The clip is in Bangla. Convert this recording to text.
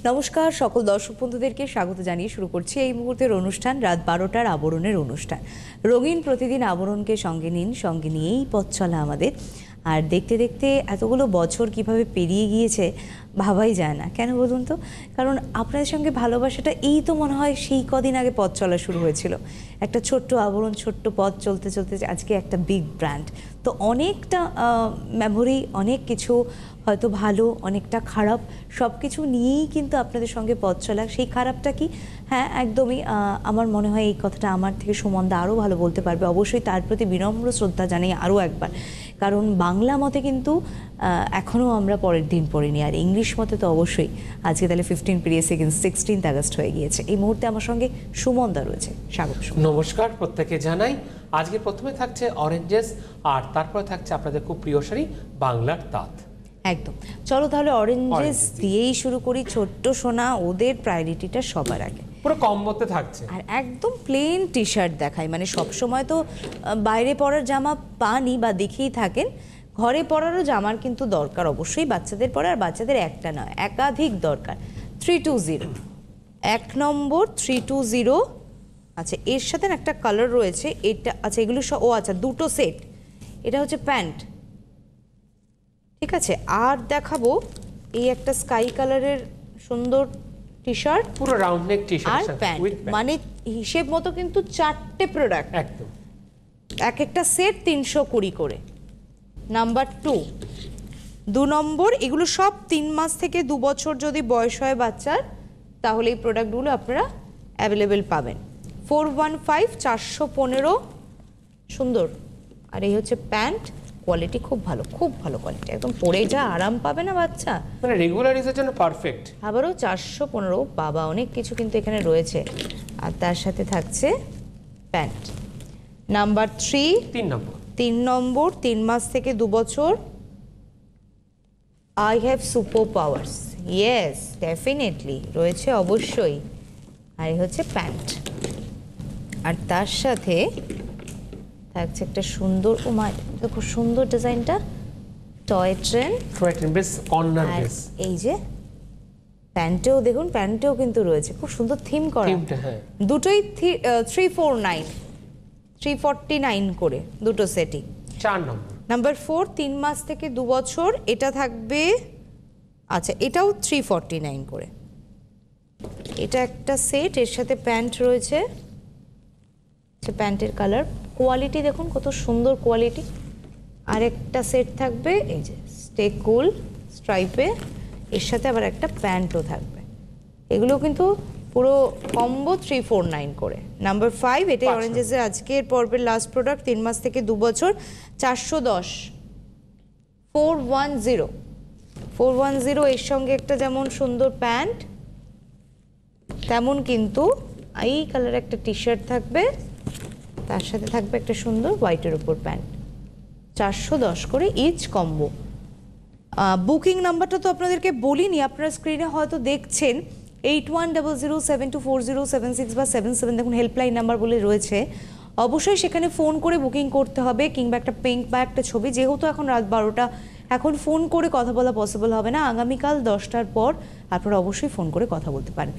নমস্কার সকল দর্শক বন্ধুদেরকে স্বাগত জানিয়ে শুরু করছি এই মুহূর্তের অনুষ্ঠান রাত 12টার আবরণের অনুষ্ঠান। রঙিন প্রতিদিন আবরণকে সঙ্গে নিন, সঙ্গে নিয়েই পথ চলা আমাদের। আর দেখতে দেখতে এতগুলো বছর কিভাবে পেরিয়ে গিয়েছে ভাবাই যায় না, কেন বলুন তো? কারণ আপনাদের সঙ্গে ভালোবাসাটা এই তো মনে হয় সেই কদিন আগে পথ চলা শুরু হয়েছিল। একটা ছোট্ট আবরণ, ছোট্ট পথ চলতে চলতে আজকে একটা বিগ ব্র্যান্ড। তো অনেকটা মেমোরি, অনেক কিছু হয়তো ভালো, অনেকটা খারাপ, সব কিছু নিয়েই কিন্তু আপনাদের সঙ্গে পথ চলা। সেই খারাপটা কি? হ্যাঁ, একদমই। আমার মনে হয় এই কথাটা আমার থেকে সুমনদা আরও ভালো বলতে পারবে। অবশ্যই তার প্রতি বিনম্র শ্রদ্ধা জানাই আরও একবার, কারণ বাংলা মতে কিন্তু এখনও আমরা পরের দিন পড়িনি, আর ইংলিশ মতে তো অবশ্যই। আজকে তাহলে 15 পেরিয়ে সেকেন্ড 16 আগস্ট হয়ে গিয়েছে। এই মুহূর্তে আমার সঙ্গে সুমনদা রয়েছে। স্বাগত। নমস্কার, প্রত্যেকে জানাই। আজকে প্রথমে থাকছে অরেঞ্জেস, আর তারপরে থাকছে আপনাদের খুব প্রিয় শাড়ি বাংলার তাঁত। একদম, চলো তাহলে অরেঞ্জেস দিয়েই শুরু করি। ছোট্ট সোনা, ওদের প্রায়োরিটিটা সবার আগে। পুরো কম্বোতে থাকছে, আর একদম প্লেন টি শার্ট দেখাই, মানে সবসময় তো বাইরে পরার জামা পানি বা দেখেই থাকেন, ঘরে পরারও জামার কিন্তু দরকার অবশ্যই। বাচ্চাদের পরার, বাচ্চাদের একটা নয় একাধিক দরকার। 320 এক নম্বর 320। আচ্ছা, এর সাথে একটা কালার রয়েছে, এটা আচ্ছা এগুলো ও আচ্ছা দুটো সেট। এটা হচ্ছে প্যান্ট, ঠিক আছে। আর দেখাবো এই একটা স্কাই কালারের সুন্দর টি শার্ট, পুরো রাউন্ড নেক টি শার্ট আর প্যান্ট, মানে হিসেব মতো কিন্তু 4টে প্রোডাক্ট, একদম এক একটা সেট 320 করে। নাম্বার 2 নম্বর, এগুলো সব 3 মাস থেকে 2 বছর যদি বয়স হয় বাচ্চার, তাহলে এই প্রোডাক্টগুলো আপনারা অ্যাভেলেবেল পাবেন। 415 415, সুন্দর। আর এই হচ্ছে প্যান্ট, কোয়ালিটি খুব ভালো, খুব ভালো কোয়ালিটি, একদম পরে যা আরাম পাবে না বাচ্চা, মানে রেগুলার ইউজের জন্য পারফেক্ট। আবারও 415। বাবা, অনেক কিছু কিন্তু এখানে রয়েছে। আর তার সাথে থাকছে প্যান্ট। নাম্বার 3 নম্বর 3 মাস থেকে 2 বছর। I have super powers, yes definitely রয়েছে অবশ্যই। আর এই হচ্ছে প্যান্ট, আর তার সাথে থাকছে একটা সুন্দর, ও মা দেখো সুন্দর ডিজাইনটা, toy train base corner base. এই যে প্যান্টেও দেখুন, প্যান্টেও কিন্তু রয়েছে খুব সুন্দর থিম করা। হ্যাঁ, দুটোই 349 করে দুটো সেটই। 4 নম্বর নাম্বার 4 3 মাস থেকে 2 বছর, এটা থাকবে আচ্ছা এটাও 349 করে। এটা একটা সেট, এর সাথে প্যান্ট রয়েছে। আচ্ছা, প্যান্টের কালার কোয়ালিটি দেখুন কত সুন্দর কোয়ালিটি। আর একটা সেট থাকবে এই যে স্টে কুল স্ট্রাইপে, এর সাথে আবার একটা প্যান্টও থাকবে। এগুলো কিন্তু পুরো কম্বো 349 করে। নাম্বার 5, এটাই অরেঞ্জেসের আজকের পর্বের লাস্ট প্রোডাক্ট, 3 মাস থেকে 2 বছর, 410 410। এর সঙ্গে একটা যেমন সুন্দর প্যান্ট, তেমন কিন্তু এই কালার একটা টি শার্ট থাকবে, তার সাথে থাকবে একটা সুন্দর হোয়াইটের উপর প্যান্ট। 410 করে ইচ কম্বো। বুকিং নাম্বারটা তো আপনাদেরকে বলিনি, আপনারা স্ক্রিনে হয়তো দেখছেন 8100724076 বা 77, দেখুন হেল্পলাইন নাম্বার বলে রয়েছে। অবশ্যই সেখানে ফোন করে বুকিং করতে হবে, কিংবা একটা পিঙ্ক বা একটা ছবি। যেহেতু এখন রাত 12টা, এখন ফোন করে কথা বলা পসিবল হবে না। আগামীকাল 10টার পর আপনারা অবশ্যই ফোন করে কথা বলতে পারেন।